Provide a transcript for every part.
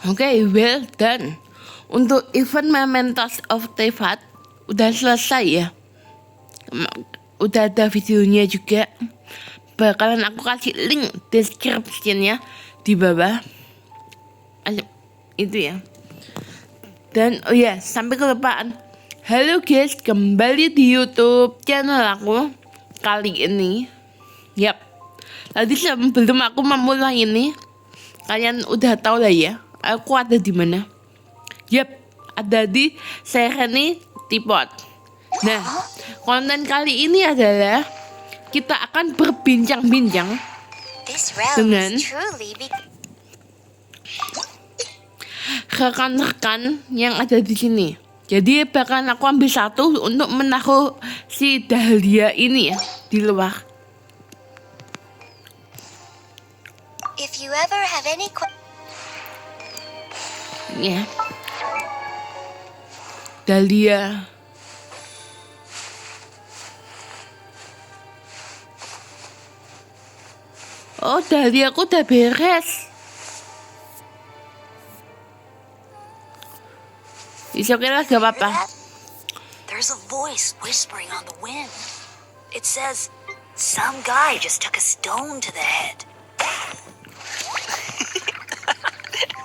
Oke, well done. Untuk event Mementos of Teyvat udah selesai ya. Udah ada videonya juga. Bakalan aku kasih link description-nya di bawah. Itu ya. Dan oh ya, sampai kelupaan. Halo guys, kembali di YouTube channel aku kali ini. Yap. Tadi sebelum aku memulai ini, kalian udah tahu lah ya, aku ada di mana. Yap, ada di Sereni Teapot. Nah, konten kali ini adalah kita akan berbincang-bincang dengan rekan-rekan yang ada di sini. Jadi bahkan aku ambil satu untuk menaruh si Dahlia ini ya di luar. If you ever have any Ya. Dahlia. Oh, Dahlia aku udah beres. Bisa kira gak apa-apa. There's a voice whispering on the wind. It says, some guy just took a stone to the head.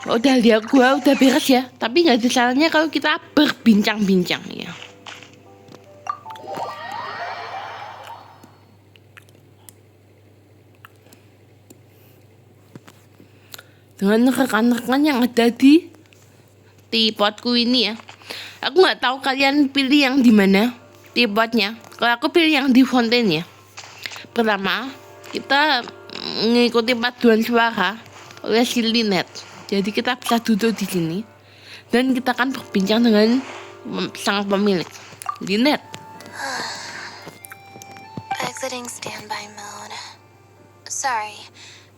Oh, Dahlia gua udah beres ya. Tapi gak ada salahnya kalau kita berbincang-bincang ya. Dengan rekan-rekan yang ada di teapotku ini ya. Aku nggak tahu kalian pilih yang di mana teapotnya. Kalau aku pilih yang di fountain ya. Pertama, kita mengikuti paduan suara oleh si Lynette. Jadi kita bisa duduk di sini dan kita akan berbincang dengan sang pemilik, Lynette. Exiting standby mode. Sorry,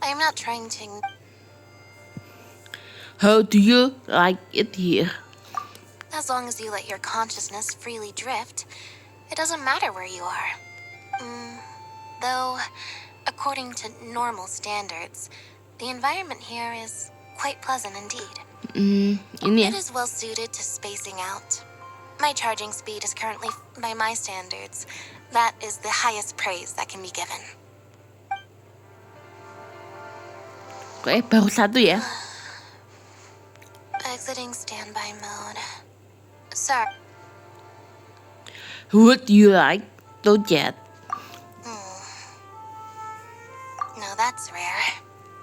I'm not trying to. How do you like it here? As long as you let your consciousness freely drift, it doesn't matter where you are. Though, according to normal standards, the environment here is quite pleasant indeed. Ini ya. It is well suited to spacing out. My charging speed is currently, by my standards, that is the highest praise that can be given. Oke, baru satu ya. Exiting standby mode. Sir. Would you like to chat? No, that's rare.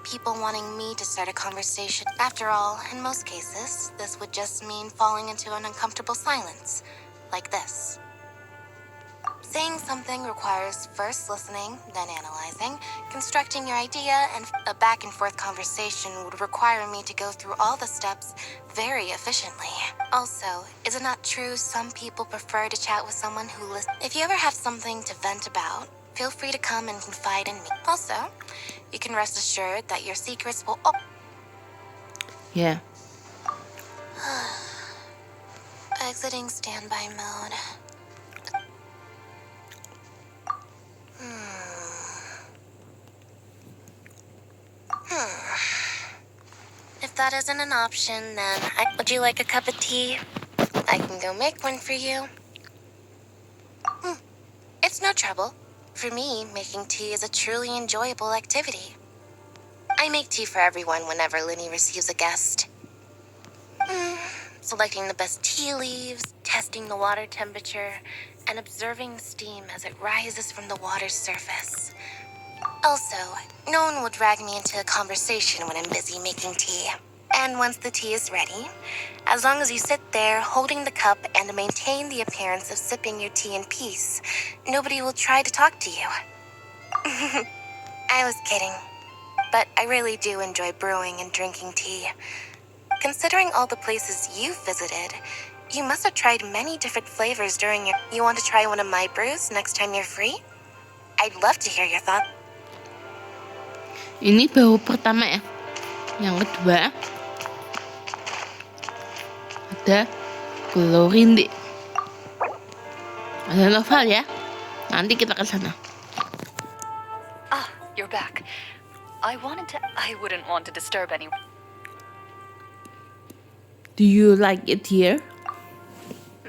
People wanting me to start a conversation. After all, in most cases, this would just mean falling into an uncomfortable silence, like this. Saying something requires first listening, then analyzing, constructing your idea, and a back and forth conversation would require me to go through all the steps very efficiently. Also, is it not true some people prefer to chat with someone who listens? If you ever have something to vent about, feel free to come and confide in me. Also, you can rest assured that your secrets will. Ya. Exiting standby mode. If that isn't an option, then would you like a cup of tea? I can go make one for you. It's no trouble. For me, making tea is a truly enjoyable activity. I make tea for everyone whenever Linny receives a guest. Selecting the best tea leaves, testing the water temperature, and observing the steam as it rises from the water's surface. Also, no one will drag me into a conversation when I'm busy making tea. And once the tea is ready, as long as you sit there holding the cup and maintain the appearance of sipping your tea in peace, nobody will try to talk to you. I was kidding, but I really do enjoy brewing and drinking tea. Considering all the places you've visited, you must have tried many different flavors during your... You want to try one of my brews next time you're free? I'd love to hear your thoughts. Ini baru pertama ya. Yang kedua ada Glorindi. Ada novel ya. Nanti kita ke sana. Ah, you're back. I wouldn't want to disturb anyone. Do you like it here?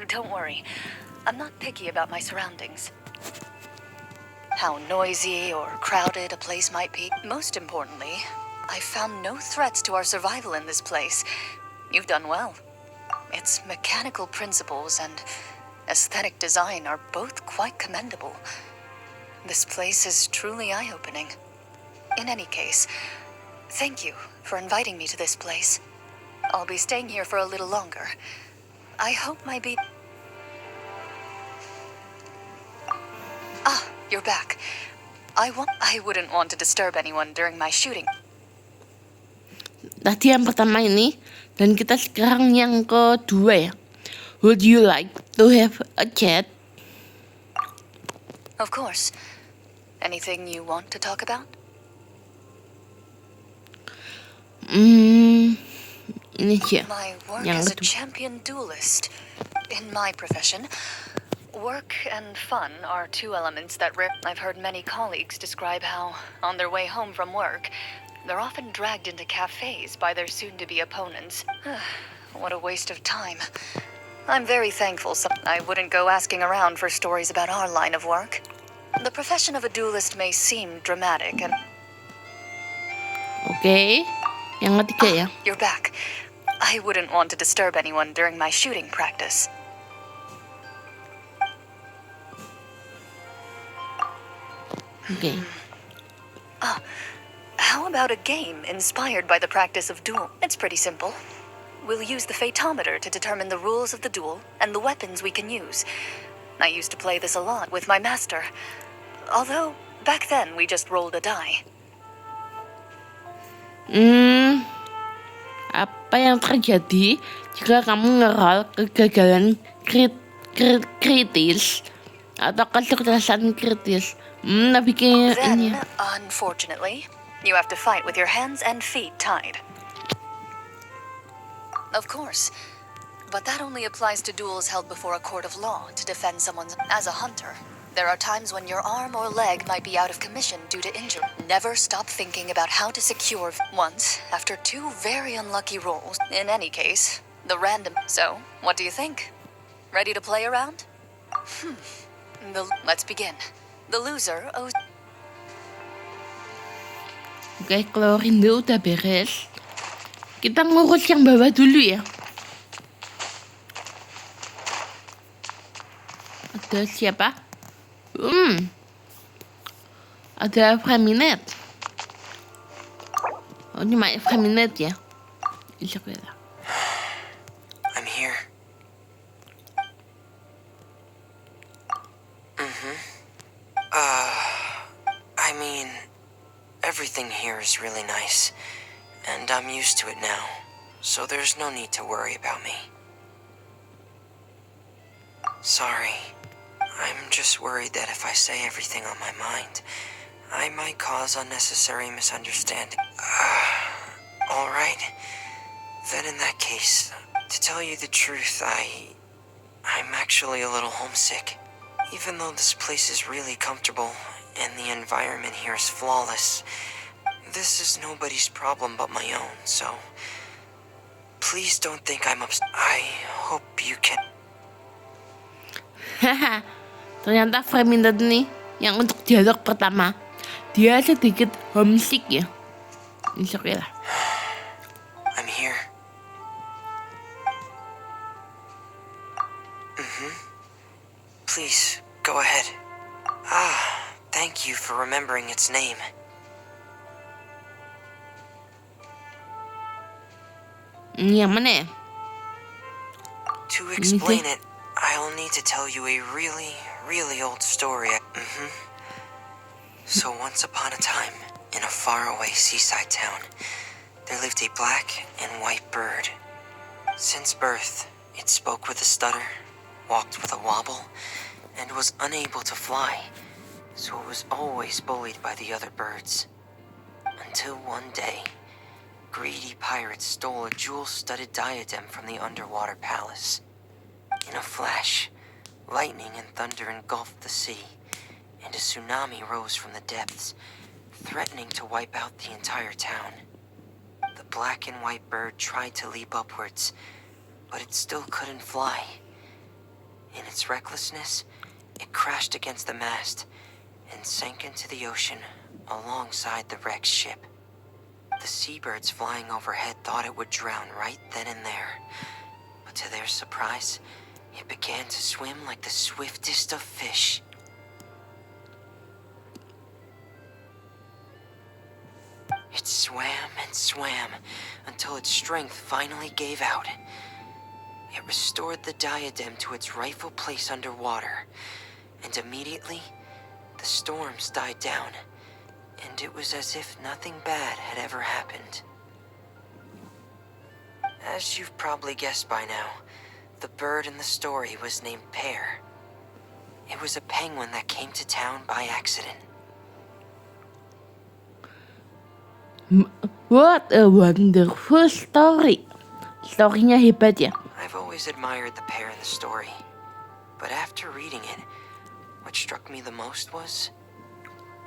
Don't worry, I'm not picky about my surroundings. How noisy or crowded a place might be. Most importantly, I found no threats to our survival in this place. You've done well. Its mechanical principles and aesthetic design are both quite commendable. This place is truly eye-opening. In any case, thank you for inviting me to this place. I'll be staying here for a little longer. I hope my you're back. I wouldn't want to disturb anyone during my shooting. Tadi yang pertama ini, dan kita sekarang yang kedua ya. Would you like to have a chat? Of course. Anything you want to talk about? Ini sih My work yang as a kedua. champion duelist. In my profession, work and fun are two elements that I've heard many colleagues describe how, on their way home from work, they're often dragged into cafes by their soon-to-be opponents. What a waste of time. I'm very thankful I wouldn't go asking around for stories about our line of work. The profession of a duelist may seem dramatic and... Oke, yang ketiga ya. You're back. I wouldn't want to disturb anyone during my shooting practice. Oke. How about a game inspired by the practice of duel? It's pretty simple. We'll use the Fatometer to determine the rules of the duel and the weapons we can use. I used to play this a lot with my master. Although, back then we just rolled a die. Apa yang terjadi jika kamu ngerol kegagalan kritis atau kesuksesan kritis? Tapi kayaknya ini Then, unfortunately, you have to fight with your hands and feet tied. Of course, but that only applies to duels held before a court of law to defend someone's... As a hunter, there are times when your arm or leg might be out of commission due to injury. Never stop thinking about how to secure... Once, after 2 very unlucky rolls, in any case, the random... So, what do you think? Ready to play around? Let's begin. The loser owes... Oke, kalau rindu udah beres, kita ngurus yang bawah dulu ya. Ada siapa? Ada Freminet. Oh, ini mah Freminet ya. Bisa kelihatan. I'm here. I mean, everything here is really nice, and I'm used to it now, so there's no need to worry about me. Sorry, I'm just worried that if I say everything on my mind, I might cause unnecessary misunderstanding. Alright, then in that case, to tell you the truth, I'm actually a little homesick. Even though this place is really comfortable and the environment here is flawless, this is nobody's problem but my own, so please don't think I'm upset. I hope you can... Haha, ternyata Freminet nih yang untuk dialog pertama dia sedikit homesick ya. Bisa kelihatan. I'm here. Please, go ahead. Thank you for remembering its name. Yang mana ya? To explain it, I'll need to tell you a really, really old story. So once upon a time, in a faraway seaside town, there lived a black and white bird. Since birth, it spoke with a stutter, walked with a wobble, and was unable to fly, so it was always bullied by the other birds. Until one day, greedy pirates stole a jewel-studded diadem from the underwater palace. In a flash, lightning and thunder engulfed the sea, and a tsunami rose from the depths, threatening to wipe out the entire town. The black and white bird tried to leap upwards, but it still couldn't fly. In its recklessness, it crashed against the mast and sank into the ocean alongside the wrecked ship. The seabirds flying overhead thought it would drown right then and there, but to their surprise, it began to swim like the swiftest of fish. It swam and swam until its strength finally gave out. It restored the diadem to its rightful place underwater, and immediately, the storms died down, and it was as if nothing bad had ever happened. As you've probably guessed by now, the bird in the story was named Pear. It was a penguin that came to town by accident. What a wonderful story. Storynya hebat ya. I've always admired the pair in the story, but after reading it, what struck me the most was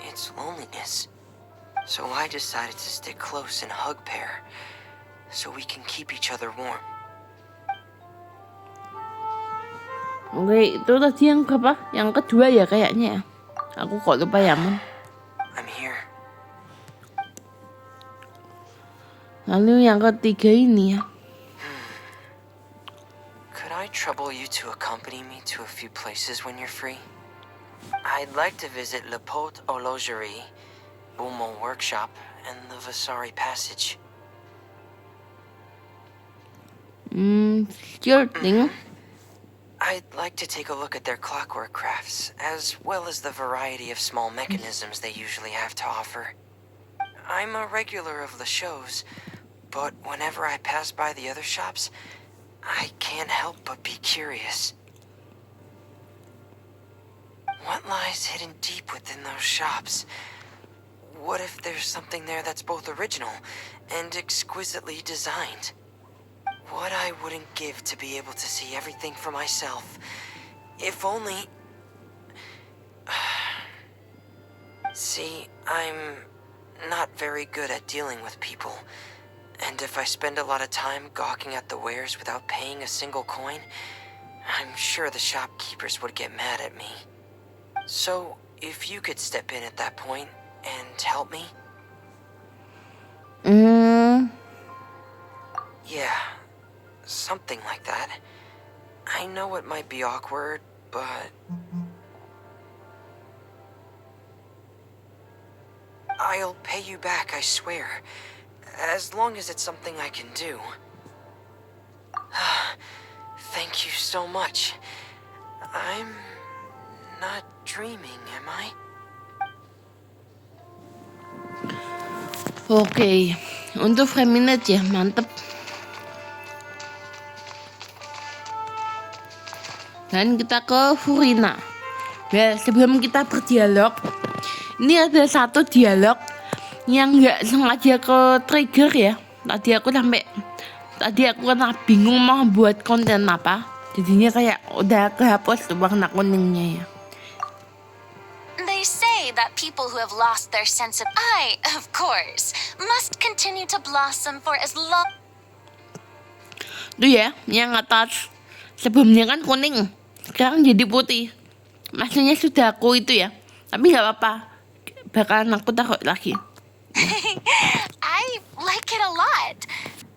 its loneliness. So I decided to stick close and hug Pear, so we can keep each other warm. Oke, itu tadi yang berapa? Yang kedua ya kayaknya. Aku kok lupa ya, Man. I'm here. Lalu yang ketiga ini ya. Could I trouble you to accompany me to a few places when you're free? I'd like to visit Le Pot Horlogerie, Beaumont Workshop, and the Vasari Passage. Sure thing. I'd like to take a look at their clockwork crafts, as well as the variety of small mechanisms they usually have to offer. I'm a regular of the shows, but whenever I pass by the other shops, I can't help but be curious. What lies hidden deep within those shops? What if there's something there that's both original and exquisitely designed? What I wouldn't give to be able to see everything for myself. If only... See, I'm not very good at dealing with people. And if I spend a lot of time gawking at the wares without paying a single coin, I'm sure the shopkeepers would get mad at me. So, if you could step in at that point and help me? Yeah, something like that. I know it might be awkward, but... I'll pay you back, I swear. As long as it's something I can do. Thank you so much. I'm not dreaming, am I? Oke, untuk Freminet ya, mantep. Dan kita ke Furina. Well, sebelum kita berdialog, ini ada satu dialog yang nggak sengaja ke trigger ya. Tadi aku kena bingung mau buat konten apa. Jadinya kayak udah kehapus tuh warna kuningnya ya. They say that people who have lost their sense of of course, must continue to blossom for as long. Tuh ya, yang atas sebelumnya kan kuning, sekarang jadi putih. Maksudnya sudah aku itu ya, tapi nggak apa-apa, bakalan aku taruh lagi. I like it a lot.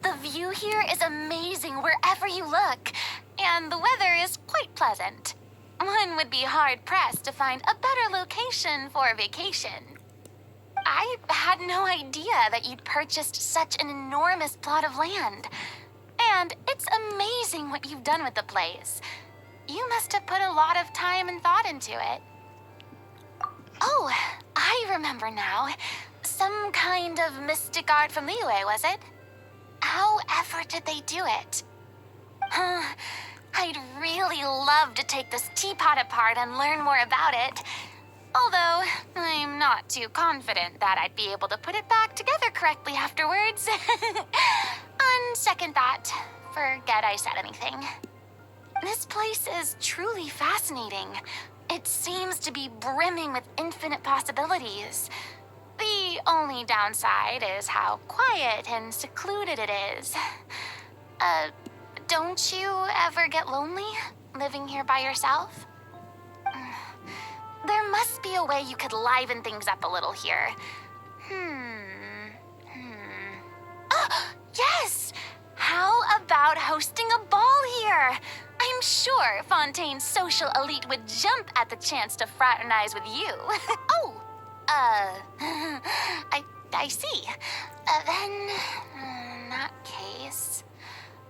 The view here is amazing wherever you look, and the weather is quite pleasant. One would be hard-pressed to find a better location for a vacation. I had no idea that you'd purchased such an enormous plot of land. And it's amazing what you've done with the place. You must have put a lot of time and thought into it. Oh, I remember now. Some kind of mystic art from Liyue, was it? However did they do it? I'd really love to take this teapot apart and learn more about it. Although, I'm not too confident that I'd be able to put it back together correctly afterwards. On second thought, forget I said anything. This place is truly fascinating. It seems to be brimming with infinite possibilities. The only downside is how quiet and secluded it is. don't you ever get lonely living here by yourself? There must be a way you could liven things up a little here. Yes! How about hosting a ball here? I'm sure Fontaine's social elite would jump at the chance to fraternize with you. I see. Then, in that case,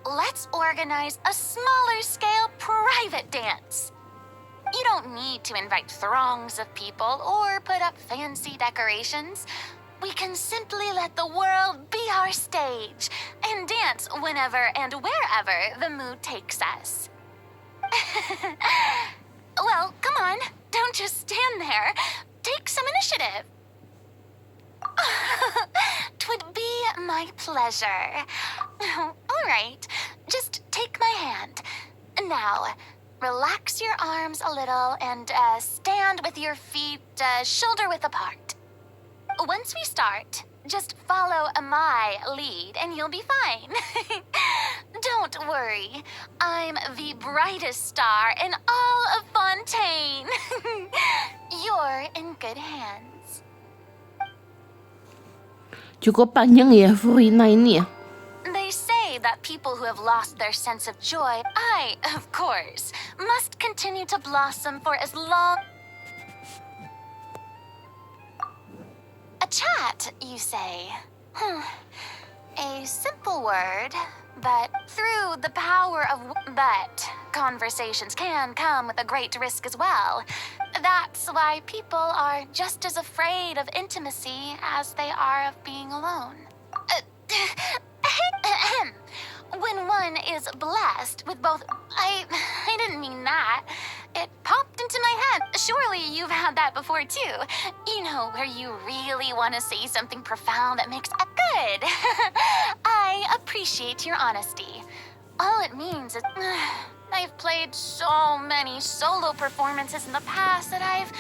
let's organize a smaller scale private dance. You don't need to invite throngs of people or put up fancy decorations. We can simply let the world be our stage and dance whenever and wherever the mood takes us. Well, come on. Don't just stand there. Take some initiative. 'Twould be my pleasure. All right. Just take my hand. Now, relax your arms a little and stand with your feet shoulder-width apart. Once we start, just follow my lead and you'll be fine. Don't worry. I'm the brightest star in all of Fontaine. You're in good hands. Cukup panjang ya Furina ini ya. They say that people who have lost their sense of joy, of course, must continue to blossom for as long... A chat, you say? A simple word, but through the power of... But conversations can come with a great risk as well. That's why people are just as afraid of intimacy as they are of being alone. When one is blessed with both... I didn't mean that. It popped into my head. Surely you've had that before too. You know, where you really want to say something profound that makes... Good. I appreciate your honesty. All it means is... I've played so many solo performances in the past that I've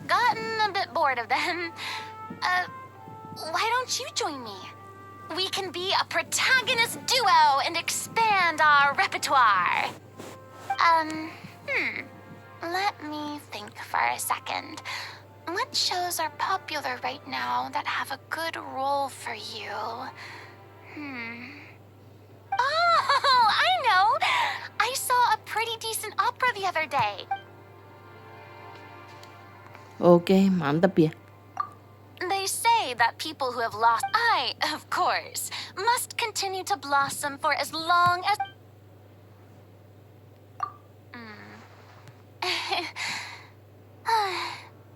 gotten a bit bored of them. Why don't you join me? We can be a protagonist duo and expand our repertoire. Let me think for a second. What shows are popular right now that have a good role for you? Oh, I know! I saw a pretty decent opera the other day. Oke, mantep ya. They say that people who have lost... of course, must continue to blossom for as long as...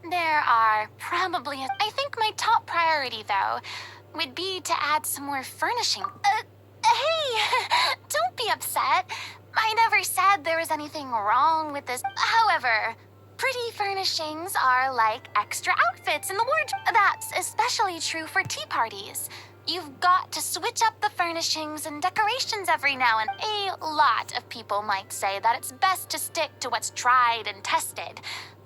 There are probably... I think my top priority, though, would be to add some more furnishing. Hey! Don't be upset. I never said there was anything wrong with this. However... Pretty furnishings are like extra outfits in the wardrobe. That's especially true for tea parties. You've got to switch up the furnishings and decorations every now and a lot of people might say that it's best to stick to what's tried and tested.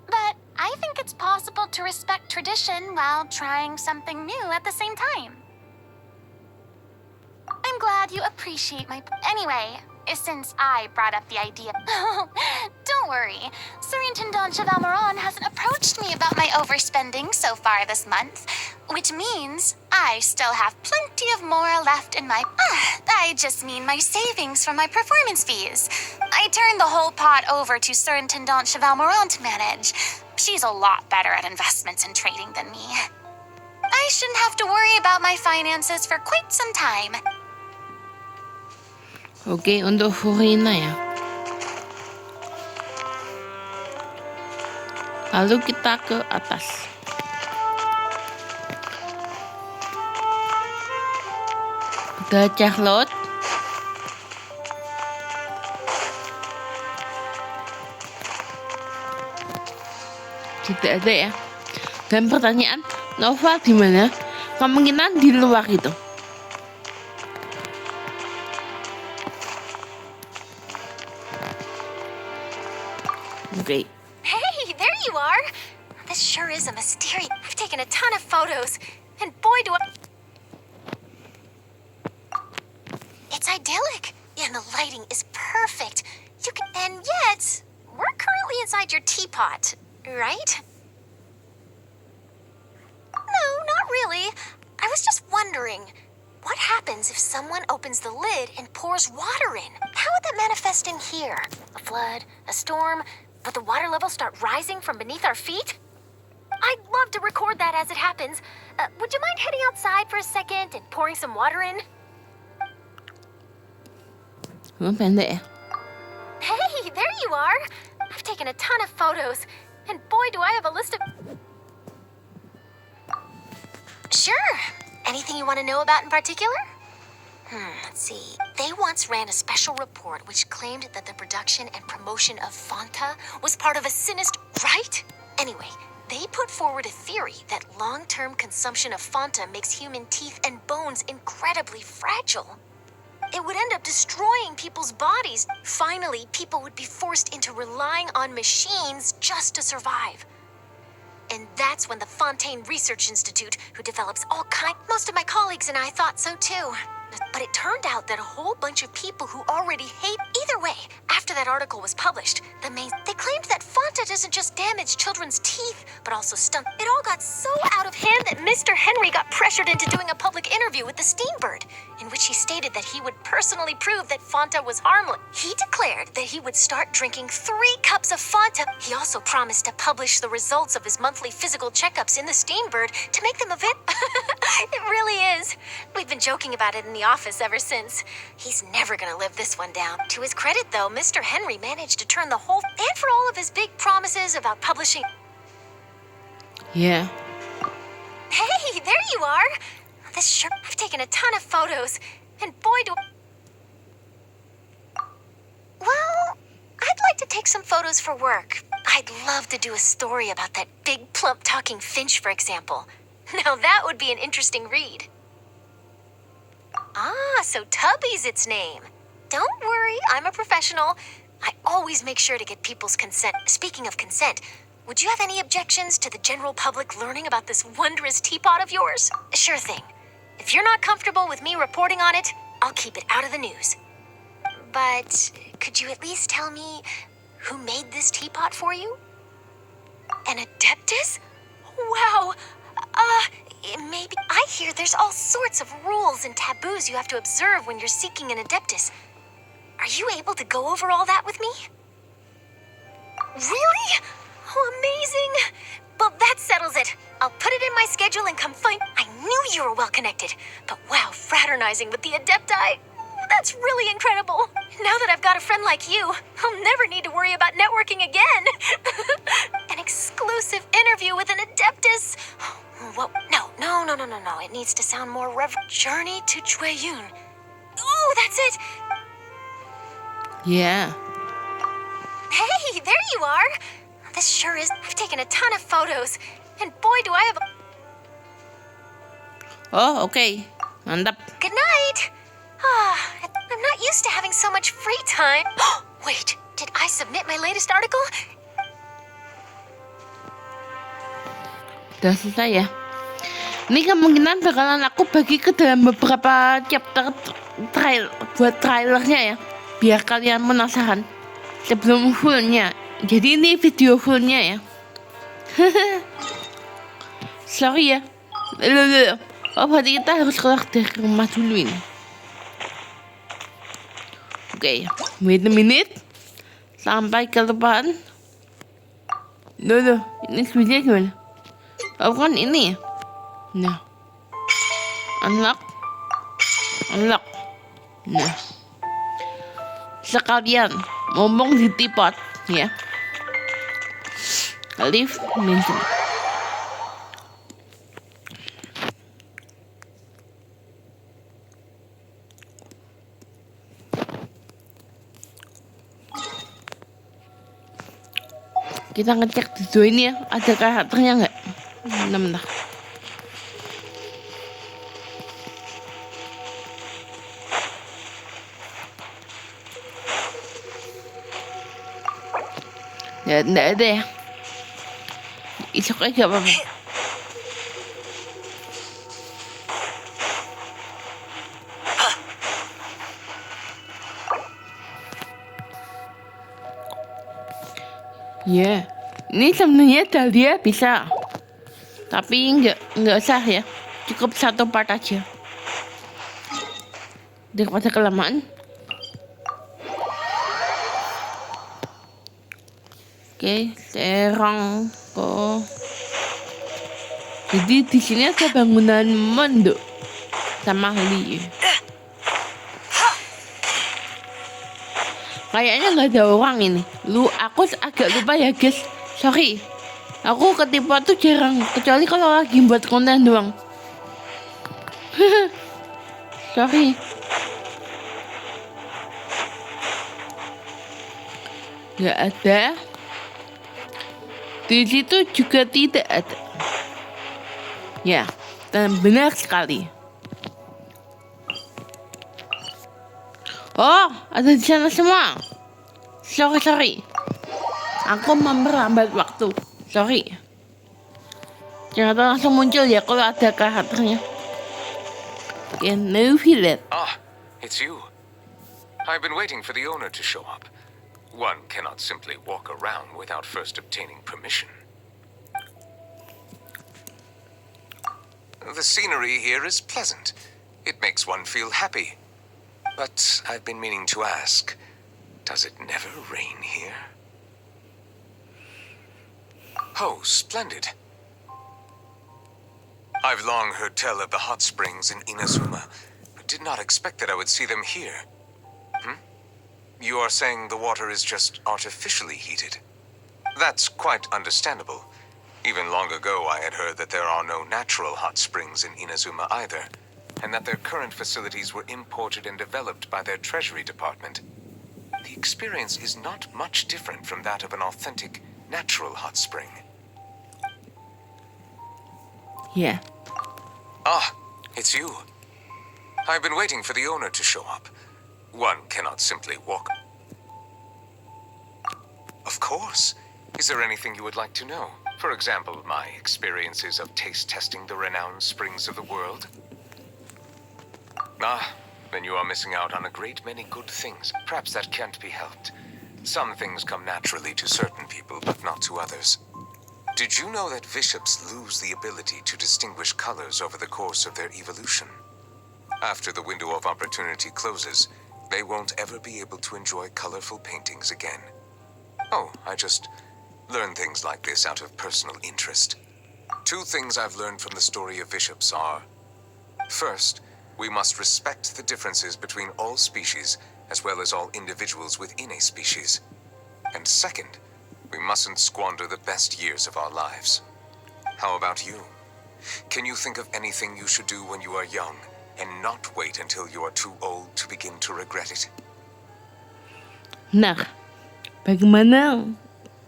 But I think it's possible to respect tradition while trying something new at the same time. I'm glad you appreciate my... Anyway, since I brought up the idea... Don't worry. Surintendant Chevalmeron hasn't approached me about my overspending so far this month, which means I still have plenty of more left in my... I just mean my savings from my performance fees. I turned the whole pot over to Surintendant Chevalmeron to manage. She's a lot better at investments and trading than me. I shouldn't have to worry about my finances for quite some time. Oke, untuk Furina ya. Lalu kita ke atas. Ada Charlotte. Tidak ada ya. Dan pertanyaan, Nova di mana? Kemungkinan di luar itu. Oke. Hey, there you are! This sure is a mysterious... I've taken a ton of photos, and boy do I... It's idyllic. And the lighting is perfect. And yet, we're currently inside your teapot, right? No, not really. I was just wondering, what happens if someone opens the lid and pours water in? How would that manifest in here? A flood, a storm, would the water level start rising from beneath our feet? I'd love to record that as it happens. Would you mind heading outside for a second and pouring some water in? Pendek ya. Hey, there you are. I've taken a ton of photos, and boy, do I have a list of... Sure. Anything you want to know about in particular? Let's see. They once ran a special report which claimed that the production and promotion of Fanta was part of a sinister... Right? Anyway, they put forward a theory that long-term consumption of Fanta makes human teeth and bones incredibly fragile. It would end up destroying people's bodies. Finally, people would be forced into relying on machines just to survive. And that's when the Fontaine Research Institute, who develops all kinds... Most of my colleagues and I thought so too. But it turned out that a whole bunch of people who already hate... Either way, after that article was published, they claimed that Fanta doesn't just damage children's teeth, but also stunt... It all got so out of hand that Mr. Henry got pressured into doing a public interview with the Steambird, in which he stated that he would personally prove that Fanta was harmless. He declared that he would start drinking 3 cups of Fanta. He also promised to publish the results of his monthly physical checkups in the Steambird to make them available. It really is. We've been joking about it in the office ever since. He's never gonna live this one down. To his credit, though, Mr. Henry managed to turn the whole... And for all of his big promises about publishing... Ya. Hey, there you are! This sure... I've taken a ton of photos, and boy do... Well, I'd like to take some photos for work. I'd love to do a story about that big, plump talking finch, for example. Now that would be an interesting read. Ah, so Tubby's its name. Don't worry, I'm a professional. I always make sure to get people's consent. Speaking of consent, would you have any objections to the general public learning about this wondrous teapot of yours? Sure thing. If you're not comfortable with me reporting on it, I'll keep it out of the news. But could you at least tell me who made this teapot for you? An Adeptus? Wow. Maybe... I hear there's all sorts of rules and taboos you have to observe when you're seeking an Adeptus. Are you able to go over all that with me? Really? Oh, amazing. Well, that settles it. I'll put it in my schedule and come find... I knew you were well connected, but wow, fraternizing with the Adepti... That's really incredible. Now that I've got a friend like you, I'll never need to worry about networking again. An exclusive interview with an Adeptus. Whoa, no. It needs to sound more reverent. Journey to Jueyun. Oh, that's it. Ya. Hey, there you are. This sure is. I've taken a ton of photos, and boy, do I have. Oh, oke. Mantap. Good night. I'm not used to having so much free time. Wait, did I submit my latest article? Udah selesai ya. Ini kemungkinan bakalan aku bagi ke dalam beberapa chapter buat trailernya ya, biar kalian penasaran sebelum fullnya. Jadi ini video fullnya ya. Sorry ya. Oh, berarti kita harus keluar dari rumah dulu ini. Oke, wait a minute. Sampai ke depan. Loh, ini switchnya gimana? Oh kan ini ya. Nah, unlock. Nah, sekalian ngomong di teapot ya. Leave mention. Kita ngecek di zoo ini ya, ada karakternya nggak? Bentar. Ya, nggak ada ya. Isok aja gak apa-apa. Ya, ini sebenarnya Dahlia bisa, tapi nggak usah ya, cukup satu part aja. Daripada kelamaan. Oke, serang kok. Jadi di sini ada bangunan Mondo sama Li. Kayaknya nggak ada orang ini. Aku agak lupa ya guys. Sorry. Aku ketipu tuh jarang, kecuali kalau lagi buat konten doang. Sorry. Nggak ada. Di situ juga tidak ada. Ya, dan benar sekali. Oh, ada di sana semua. Sorry. Aku memperlambat waktu. Sorry. Ternyata langsung muncul ya kalau ada karakternya. Okay, now feel it. Ah, it's you. I've been waiting for the owner to show up. One cannot simply walk around without first obtaining permission. The scenery here is pleasant. It makes one feel happy. But I've been meaning to ask, does it never rain here? Oh, splendid. I've long heard tell of the hot springs in Inazuma, but did not expect that I would see them here. You are saying the water is just artificially heated? That's quite understandable. Even long ago, I had heard that there are no natural hot springs in Inazuma either, and that their current facilities were imported and developed by their Treasury Department. The experience is not much different from that of an authentic, natural hot spring. Yeah. Ah, it's you. I've been waiting for the owner to show up. One cannot simply walk. Of course. Is there anything you would like to know? For example, my experiences of taste testing the renowned springs of the world? Ah, then you are missing out on a great many good things. Perhaps that can't be helped. Some things come naturally to certain people, but not to others. Did you know that Vishops lose the ability to distinguish colors over the course of their evolution? After the window of opportunity closes, they won't ever be able to enjoy colorful paintings again. Oh, I just learn things like this out of personal interest. Two things I've learned from the story of Vishops are: first, we must respect the differences between all species as well as all individuals within a species. And second, we mustn't squander the best years of our lives. How about you? Can you think of anything you should do when you are young and not wait until you are too old to begin to regret it? Nah, bagaimana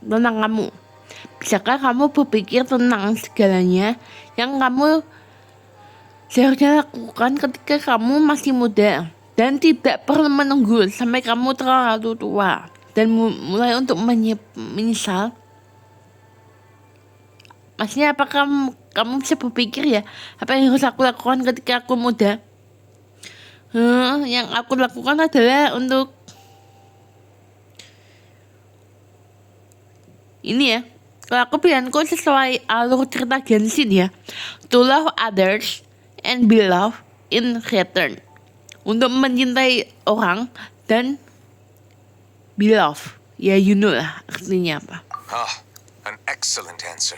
tentang kamu? Bisakah kamu berpikir tentang segalanya yang kamu seharusnya lakukan ketika kamu masih muda dan tidak perlu menunggu sampai kamu terlalu tua dan mulai untuk menyesal? Maksudnya apakah kamu bisa berpikir ya, apa yang harus aku lakukan ketika aku muda? Yang aku lakukan adalah untuk ini ya. Kalau aku pilihanku sesuai alur cerita Genshin ya. To love others and be loved in return. Untuk mencintai orang dan be loved. Ya you know lah artinya apa. Ah, an excellent answer.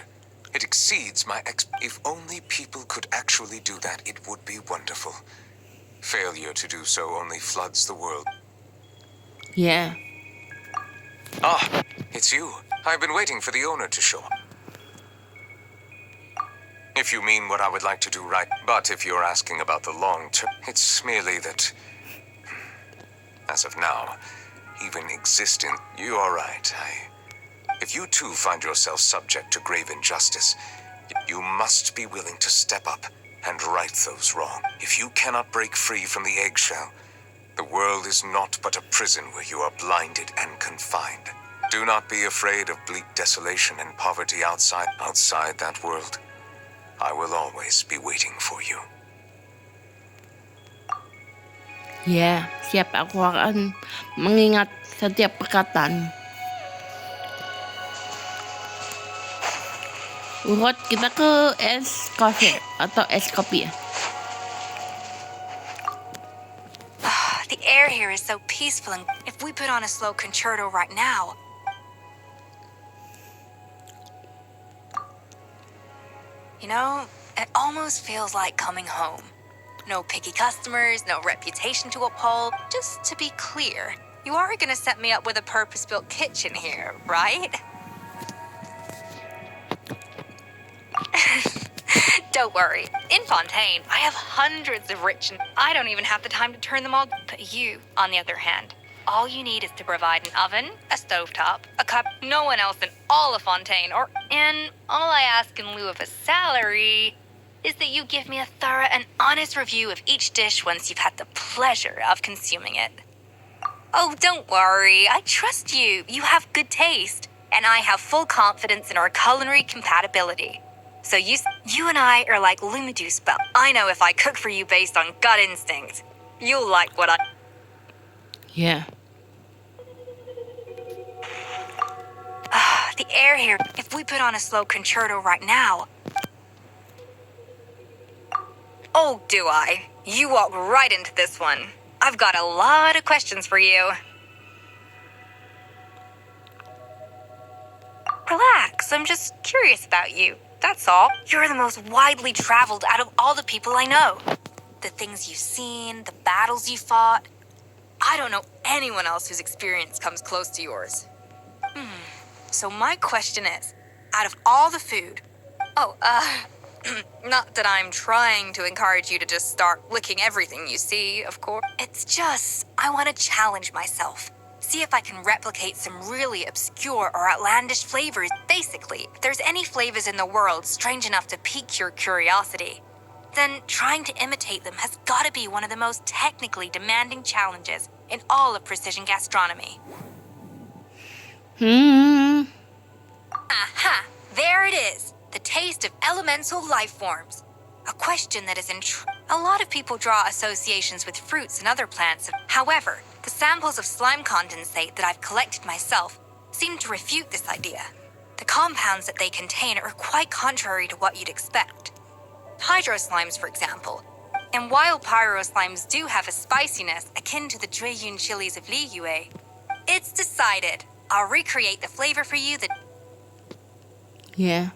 It exceeds my If only people could actually do that, it would be wonderful. Failure to do so only floods the world. Yeah. Ah, it's you. I've been waiting for the owner to show up. If you mean what I would like to do right, but if you're asking about the long term, it's merely that, as of now, even existing, you are right. If you too find yourself subject to grave injustice, you must be willing to step up and right those wrong. If you cannot break free from the eggshell, the world is not but a prison where you are blinded and confined. Do not be afraid of bleak desolation and poverty outside that world. I will always be waiting for you. Ya, siap, aku akan mengingat setiap perkataan. Urut kita ke es cafe atau es kopi ya. The air here is so peaceful, and if we put on a slow concerto right now, you know, it almost feels like coming home. No picky customers, no reputation to uphold. Just to be clear, you are gonna set me up with a purpose-built kitchen here, right? Don't worry. In Fontaine, I have hundreds of rich and I don't even have the time to turn them all. But you, on the other hand, all you need is to provide an oven, a stovetop, a cup. No one else in all of Fontaine, and all I ask in lieu of a salary is that you give me a thorough and honest review of each dish once you've had the pleasure of consuming it. Oh, don't worry. I trust you. You have good taste. And I have full confidence in our culinary compatibility. So you and I are like Lumideus, but I know if I cook for you based on gut instinct, you'll like what I... Ya. The air here, if we put on a slow concerto right now... Oh, do I? You walk right into this one. I've got a lot of questions for you. Relax, I'm just curious about you. That's all. You're the most widely traveled out of all the people I know. The things you've seen, the battles you fought. I don't know anyone else whose experience comes close to yours. So my question is, out of all the food... not that I'm trying to encourage you to just start licking everything you see, of course. It's just, I want to challenge myself. See if I can replicate some really obscure or outlandish flavors. Basically, if there's any flavors in the world strange enough to pique your curiosity, then trying to imitate them has got to be one of the most technically demanding challenges in all of precision gastronomy. Aha! There it is! The taste of elemental life forms. A question that is a lot of people draw associations with fruits and other plants. However, the samples of slime condensate that I've collected myself seem to refute this idea. The compounds that they contain are quite contrary to what you'd expect. Hydro slimes, for example. And while pyro slimes do have a spiciness akin to the Jueyun chilies of Liyue, it's decided. I'll recreate the flavor for you that... Ya.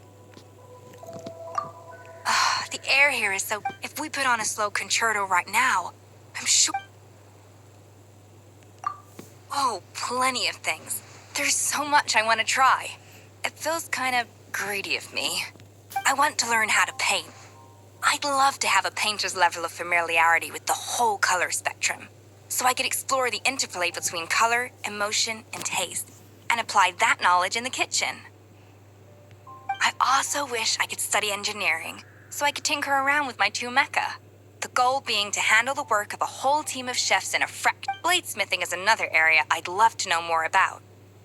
The air here is so... If we put on a slow concerto right now, I'm sure... Oh, plenty of things. There's so much I want to try. It feels kind of greedy of me. I want to learn how to paint. I'd love to have a painter's level of familiarity with the whole color spectrum, so I could explore the interplay between color, emotion, and taste, and apply that knowledge in the kitchen. I also wish I could study engineering, so I could tinker around with my two mecha. The goal being to handle the work of a whole team of chefs in a Bladesmithing is another area I'd love to know more about.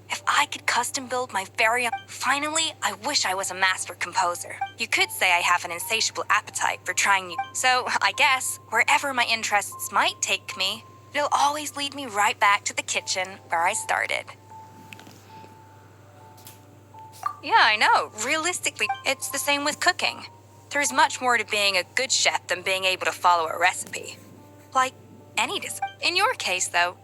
If I could custom build my very own... Finally, I wish I was a master composer. You could say I have an insatiable appetite for trying new... So, I guess, wherever my interests might take me, it'll always lead me right back to the kitchen where I started. Yeah, I know. Realistically, it's the same with cooking. There's much more to being a good chef than being able to follow a recipe. Like any discipline. In your case, though,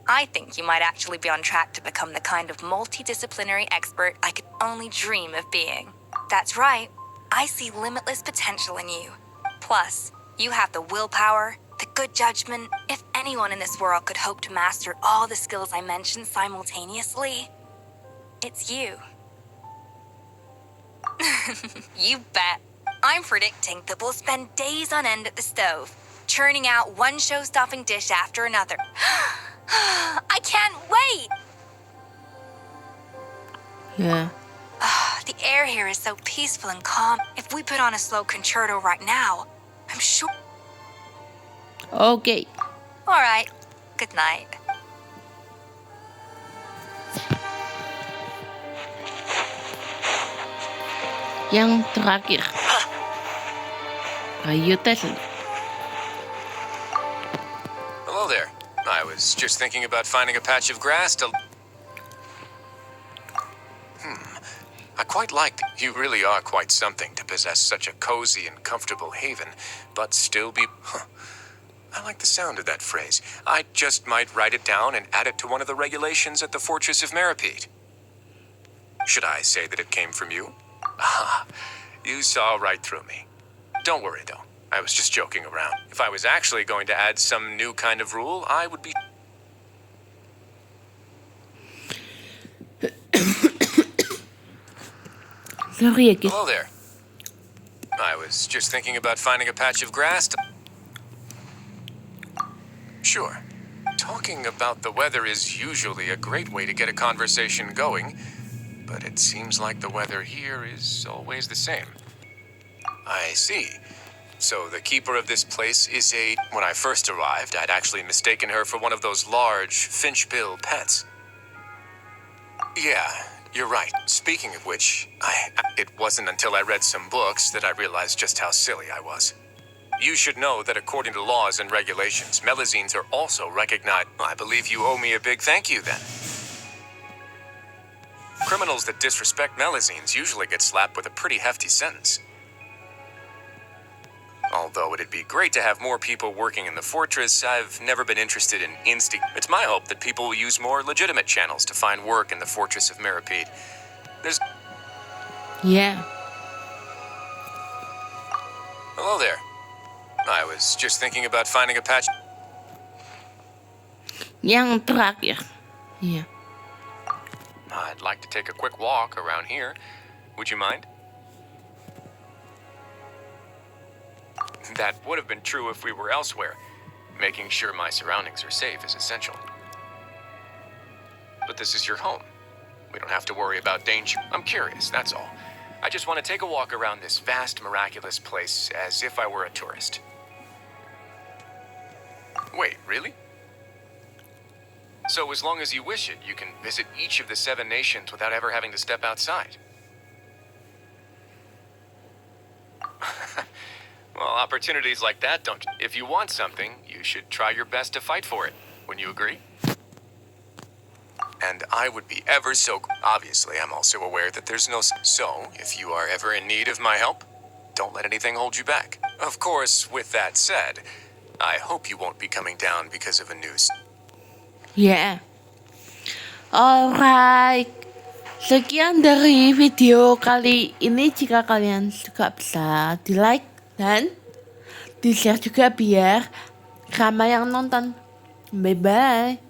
I think you might actually be on track to become the kind of multidisciplinary expert I could only dream of being. That's right. I see limitless potential in you. Plus, you have the willpower, the good judgment. If anyone in this world could hope to master all the skills I mentioned simultaneously, it's you. You bet. I'm predicting that we'll spend days on end at the stove, churning out one show-stopping dish after another. I can't wait! Ya. The air here is so peaceful and calm. If we put on a slow concerto right now, I'm sure... Oke. Alright, good night. Yang terakhir. Kayu Tesla. Hello there. I was just thinking about finding a patch of grass to... I quite like that. You really are quite something to possess such a cozy and comfortable haven, but still be... Huh. I like the sound of that phrase. I just might write it down and add it to one of the regulations at the Fortress of Meripede. Should I say that it came from you? Ah, you saw right through me. Don't worry, though. I was just joking around. If I was actually going to add some new kind of rule, I would be... Sorry ya guys. Hello there. I was just thinking about finding a patch of grass to... Sure. Talking about the weather is usually a great way to get a conversation going, but it seems like the weather here is always the same. I see. So the keeper of this place is a... When I first arrived, I'd actually mistaken her for one of those large finch-bill pets. Yeah, you're right. Speaking of which, it wasn't until I read some books that I realized just how silly I was. You should know that according to laws and regulations, Melazines are also recognized. I believe you owe me a big thank you then. Criminals that disrespect Melazines usually get slapped with a pretty hefty sentence. Although it'd be great to have more people working in the fortress, I've never been interested in It's my hope that people will use more legitimate channels to find work in the Fortress of Meripede. There's... Yeah. Hello there. I was just thinking about finding a patch... Yang terakhir. Iya. I'd like to take a quick walk around here. Would you mind? That would have been true if we were elsewhere. Making sure my surroundings are safe is essential. But this is your home. We don't have to worry about danger. I'm curious, that's all. I just want to take a walk around this vast, miraculous place as if I were a tourist. Wait, really? So as long as you wish it, you can visit each of the 7 nations without ever having to step outside. Well, opportunities like that don't... If you want something, you should try your best to fight for it. Wouldn't you agree? And I would be ever so... Obviously, I'm also aware that there's no... So, if you are ever in need of my help, don't let anything hold you back. Of course, with that said, I hope you won't be coming down because of a noose. Yeah. Alright. Sekian dari video kali ini. Jika kalian suka bisa di like dan di share juga biar ramai yang nonton. Bye bye.